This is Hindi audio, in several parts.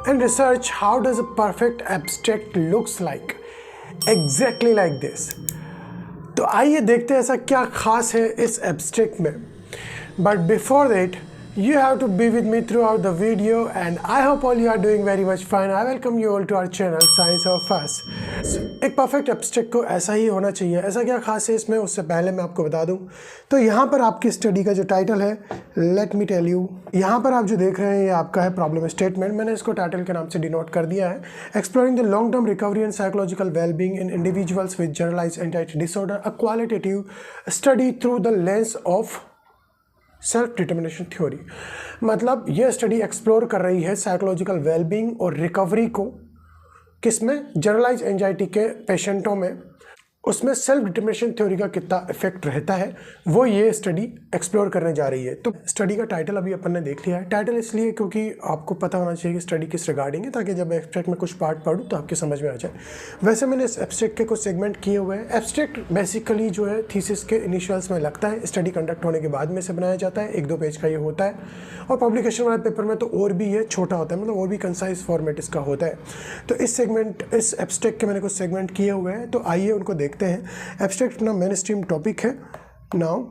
In research, how does a perfect abstract looks like? Exactly like this. तो आइए देखते हैं ऐसा क्या खास है इस एब्स्ट्रैक्ट में. But before that, you have to be with me throughout the video, and I hope all you are doing very much fine. I welcome you all to our channel Science of Us. एक परफेक्ट एब्स्ट्रैक्ट को ऐसा ही होना चाहिए. ऐसा क्या खास है इसमें, उससे पहले मैं आपको बता दूं. तो यहाँ पर आपकी स्टडी का जो टाइटल है, लेट मी टेल यू, यहाँ पर आप जो देख रहे हैं ये आपका है प्रॉब्लम स्टेटमेंट. मैंने इसको टाइटल के नाम से डिनोट कर दिया है. Exploring the long term recovery and psychological wellbeing in individuals with generalised anxiety disorder, a qualitative study through the lens of self determination theory. मतलब यह स्टडी एक्सप्लोर कर रही है साइकोलॉजिकल वेलबींग और रिकवरी को, किसमें, जनरलाइज एंजाइटी के पेशेंटों में, उसमें सेल्फ डिटर्मिनेशन थ्योरी का कितना इफेक्ट रहता है वो ये स्टडी एक्सप्लोर करने जा रही है. तो स्टडी का टाइटल अभी अपन ने देख लिया है. टाइटल इसलिए क्योंकि आपको पता होना चाहिए कि स्टडी किस रिगार्डिंग है, ताकि जब एब्स्ट्रैक्ट में कुछ पार्ट पढ़ूँ तो आपके समझ में आ जाए. वैसे मैंने इस एब्स्ट्रैक्ट के कुछ सेगमेंट किए हुए हैं. एब्स्ट्रैक्ट बेसिकली जो है थीसिस के इनिशियल्स में लगता है, स्टडी कंडक्ट होने के बाद में से बनाया जाता है. 1-2 पेज का ये होता है, और पब्लिकेशन वाले पेपर में तो और भी ये छोटा होता है, मतलब और भी कंसाइज फॉर्मेट इसका होता है. तो इस एब्स्ट्रैक्ट के मैंने कुछ सेगमेंट किए हुए हैं, तो आइए उनको देखते हैं. एब्स्ट्रैक्ट अपना मेन स्ट्रीम टॉपिक है. नाउ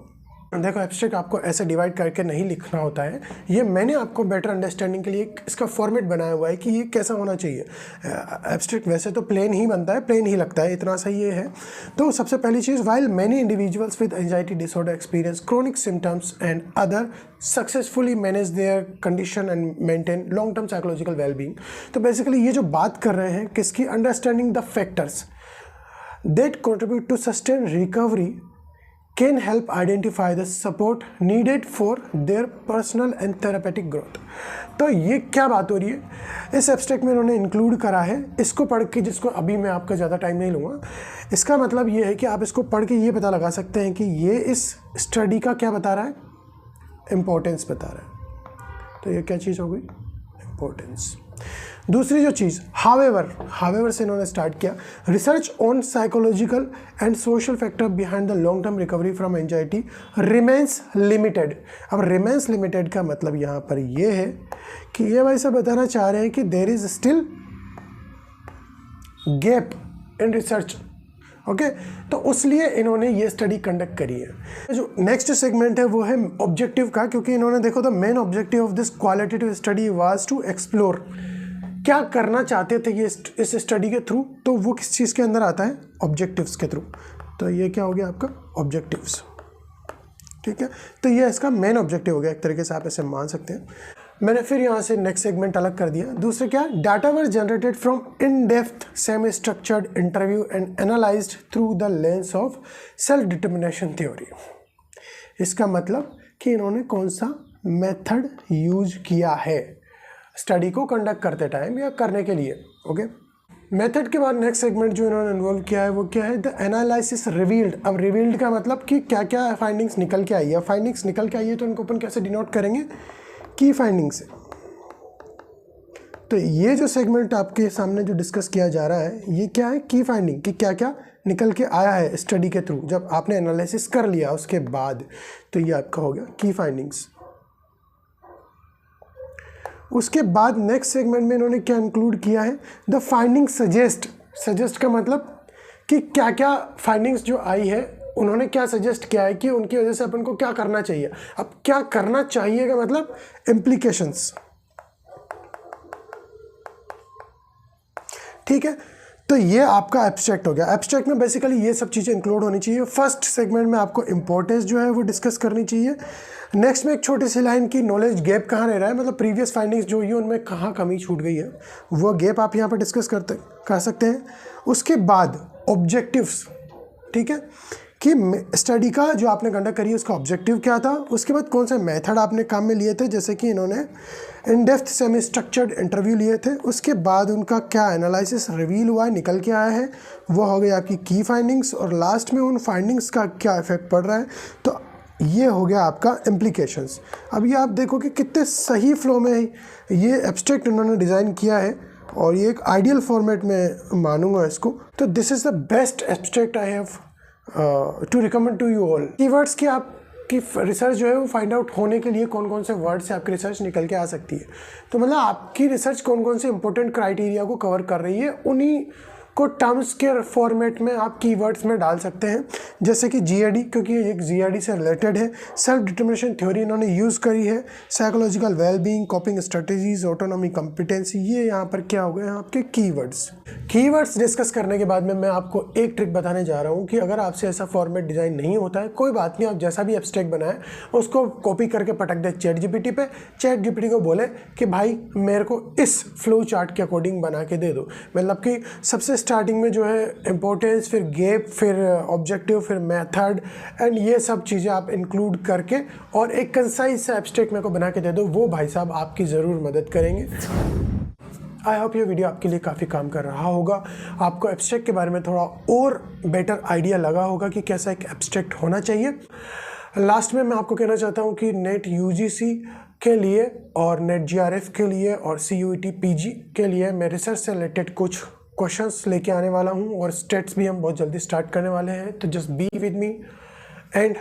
देखो, एब्स्ट्रैक्ट आपको ऐसे डिवाइड करके नहीं लिखना होता है. ये मैंने आपको बेटर अंडरस्टैंडिंग के लिए इसका फॉर्मेट बनाया हुआ है कि ये कैसा होना चाहिए. एब्स्ट्रैक्ट वैसे तो प्लेन ही बनता है, प्लेन ही लगता है, इतना सही ये है. तो सबसे पहली चीज़, while many individuals with anxiety disorder experience chronic symptoms and other successfully manage their condition and maintain long term psychological wellbeing. तो बेसिकली ये जो बात कर रहे हैं किसकी, understanding the factors that contribute to sustained recovery can help identify the support needed for their personal and therapeutic growth. तो ये क्या बात हो रही है, इस एब्स्ट्रैक्ट में उन्होंने इंक्लूड करा है. इसको पढ़ के, जिसको अभी मैं आपका ज़्यादा टाइम नहीं लूँगा, इसका मतलब ये है कि आप इसको पढ़ के ये पता लगा सकते हैं कि ये इस स्टडी का क्या बता रहा है, इम्पोर्टेंस बता रहा है. तो ये क्या चीज़ हो गई, इम्पोर्टेंस. दूसरी जो चीज़, हावेवर से इन्होंने स्टार्ट किया. Research on psychological and social factor behind the long term recovery from anxiety remains limited. अब रिमेंस लिमिटेड का मतलब यहाँ पर ये है कि ये भाई साहब बताना चाह रहे हैं कि there is still gap in research. Okay, तो उसलिए इन्होंने ये स्टडी कंडक्ट करी है. जो नेक्स्ट सेगमेंट है वो है ऑब्जेक्टिव का, क्योंकि इन्होंने देखो the main objective of this qualitative study was to explore, क्या करना चाहते थे ये इस स्टडी के थ्रू. तो वो किस चीज़ के अंदर आता है, ऑब्जेक्टिव्स के थ्रू. तो ये क्या हो गया आपका, ऑब्जेक्टिव्स. ठीक है, तो ये इसका मेन ऑब्जेक्टिव हो गया, एक तरीके से आप ऐसे मान सकते हैं. मैंने फिर यहाँ से नेक्स्ट सेगमेंट अलग कर दिया. दूसरे क्या, data were generated from in depth semi structured interview and analysed through the lens of self determination theory. इसका मतलब कि इन्होंने कौन सा मेथड यूज किया है स्टडी को कंडक्ट करते टाइम या करने के लिए. ओके, मेथड के बाद नेक्स्ट सेगमेंट जो इन्होंने इन्वॉल्व किया है वो क्या है, द एनालिसिस रिवील्ड. अब रिवील्ड का मतलब कि क्या क्या फाइंडिंग्स निकल के आई है. फाइंडिंग्स निकल के आई है तो इनको अपन कैसे डिनोट करेंगे, की फाइंडिंग्स से. तो ये जो सेगमेंट आपके सामने जो डिस्कस किया जा रहा है ये क्या है, की फाइंडिंग, कि क्या क्या निकल के आया है स्टडी के थ्रू जब आपने एनालिसिस कर लिया उसके बाद. तो ये आपका हो गया की फाइंडिंग्स. उसके बाद नेक्स्ट सेगमेंट में इन्होंने क्या इंक्लूड किया है, द फाइंडिंग सजेस्ट का मतलब कि क्या क्या फाइंडिंग्स जो आई है उन्होंने क्या सजेस्ट किया है कि उनकी वजह से अपन को क्या करना चाहिए. अब क्या करना चाहिए का मतलब इम्प्लीकेशंस. ठीक है, तो ये आपका एब्स्ट्रैक्ट हो गया. एब्स्ट्रैक्ट में बेसिकली ये सब चीज़ें इंक्लूड होनी चाहिए. फर्स्ट सेगमेंट में आपको इंपॉर्टेंस जो है वो डिस्कस करनी चाहिए. नेक्स्ट में एक छोटी सी लाइन की नॉलेज गैप कहाँ रह रहा है, मतलब प्रीवियस फाइंडिंग्स जो हुई है उनमें कहाँ कमी छूट गई है, वो गैप आप यहाँ पर डिस्कस कर सकते हैं. उसके बाद ऑब्जेक्टिव्स, ठीक है, कि स्टडी का जो आपने कंडक्ट करी है उसका ऑब्जेक्टिव क्या था. उसके बाद कौन से मेथड आपने काम में लिए थे, जैसे कि इन्होंने in depth semi structured interview लिए थे. उसके बाद उनका क्या एनालिसिस रिवील हुआ है, निकल के आया है, वो हो गई आपकी की फाइंडिंग्स. और लास्ट में उन फाइंडिंग्स का क्या इफेक्ट पड़ रहा है, तो ये हो गया आपका इम्प्लीकेशंस. अब ये आप देखो कि कितने सही फ्लो में ये एब्स्ट्रैक्ट उन्होंने डिज़ाइन किया है, और ये एक आइडियल फॉर्मेट में मानूंगा इसको. तो this is the best abstract I have to recommend to you all. Keywords की आप कि रिसर्च जो है वो फाइंड आउट होने के लिए कौन कौन से वर्ड से आपकी रिसर्च निकल के आ सकती है। तो मतलब आपकी रिसर्च कौन कौन से इंपॉर्टेंट क्राइटेरिया को कवर कर रही है, उन्हीं को टर्म्स के फॉर्मेट में आप कीवर्ड्स में डाल सकते हैं। जैसे कि जीआरडी, क्योंकि ये एक जीआरडी से रिलेटेड है, सेल्फ डिटर्मिनेशन थ्योरी इन्होंने यूज़ करी है, psychological wellbeing, कॉपिंग strategies, autonomy competency, ये यहाँ पर क्या हो गए आपके कीवर्ड्स डिस्कस करने के बाद में मैं आपको एक ट्रिक बताने जा रहा हूँ कि अगर आपसे ऐसा फॉर्मेट डिज़ाइन नहीं होता है, कोई बात नहीं, आप जैसा भी एब्स्ट्रैक्ट बनाए उसको कॉपी करके पटक दे चैट जीपीटी पे, चैट जीपीटी को बोले कि भाई मेरे को इस फ्लो चार्ट के अकॉर्डिंग बना के दे दो। मतलब कि सबसे स्टार्टिंग में जो है इंपॉर्टेंस, फिर गैप, फिर ऑब्जेक्टिव, फिर मेथड एंड ये सब चीज़ें आप इंक्लूड करके और एक कंसाइज सा एब्स्ट्रैक्ट मेरे को बना के दे दो, वो भाई साहब आपकी ज़रूर मदद करेंगे। आई होप ये वीडियो आपके लिए काफ़ी काम कर रहा होगा, आपको एब्स्ट्रैक्ट के बारे में थोड़ा और बेटर आइडिया लगा होगा कि कैसा एक एब्स्ट्रैक्ट होना चाहिए। लास्ट में मैं आपको कहना चाहता हूँ कि नेट यूजीसी के लिए और नेट जीआरएफ के लिए और सीयूईटी पीजी के लिए मैं रिसर्च से रिलेटेड कुछ क्वेश्चंस लेके आने वाला हूँ और स्टेट्स भी हम बहुत जल्दी स्टार्ट करने वाले हैं, तो just be with me and